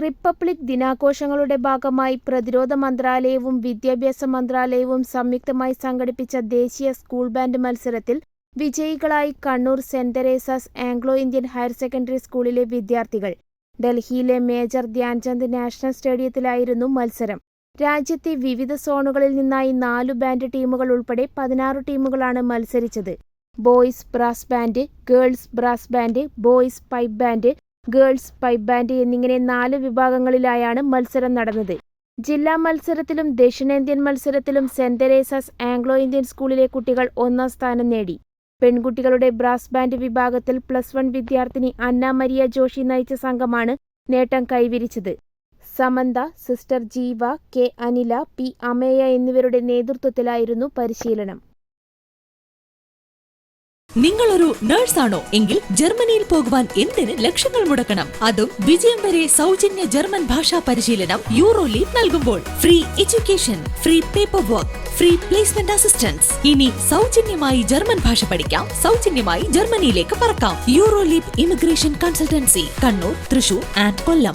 Republic ദിനാഘോഷങ്ങളുടെ ഭാഗമായി പ്രതിരോധ മന്ത്രാലയവും വിദ്യാഭ്യാസ മന്ത്രാലയവും സംയുക്തമായി സംഘടിപ്പിച്ച ദേശീയ സ്കൂൾ ബാൻഡ് മത്സരത്തിൽ വിജയികളായി Kannur saint Teresa's Anglo Indian higher secondary സ്കൂളിലെ വിദ്യാർത്ഥികൾ. ഡൽഹിയിലെ മേജർ ധ്യാൻചന്ദ് നാഷണൽ സ്റ്റേഡിയത്തിലായിരുന്നു മത്സരം. രാജ്യത്തെ വിവിധ സോണുകളിൽ നിന്നായി 4 ബാൻഡ് ടീമുകൾ ഉൾപ്പെടെ 16 ടീമുകളാണ് മത്സരിച്ചത്. Boys brass band, girls brass band, boys pipe band, girls pipe band എന്നിങ്ങനെ 4 വിഭാഗങ്ങളിലായാണ് മത്സരം നടന്നത്. ജില്ലാ മത്സരത്തിലും ദക്ഷിണേന്ത്യൻ മത്സരത്തിലും സെന്റ് തെരേസാസ് ആംഗ്ലോ ഇന്ത്യൻ സ്കൂളിലെ കുട്ടികൾ 1ാം സ്ഥാനം നേടി. പെൺകുട്ടികളുടെ ബ്രാസ് ബാൻഡ് വിഭാഗത്തിൽ +1 വിദ്യാർത്ഥിനി അന്ന മരിയ ജോഷി നയിച്ച സംഘമാണ് നേട്ടം കൈവരിച്ചത്. സമന്ത, സിസ്റ്റർ ജീവ, കെ അനില, പി അമേയ എന്നിവരുടെ നേതൃത്വത്തിലായിരുന്നു പരിശീലനം. നിങ്ങളൊരു നഴ്സാണോ എങ്കിൽ ജർമ്മനിയിൽ പോകുവാൻ എന്തിന് ലക്ഷങ്ങൾ മുടക്കണം? അതും വിജയം വരെ സൗജന്യ ജർമ്മൻ ഭാഷാ പരിശീലനം യൂറോലീപ് നൽകുമ്പോൾ. Free education, free paper work, free placement assistance. ഇനി സൗജന്യമായി ജർമ്മൻ ഭാഷ പഠിക്കാം, സൗജന്യമായി ജർമ്മനിയിലേക്ക് പറക്കാം. Euroleap immigration consultancy, Kannur, Thrissur and Kollam.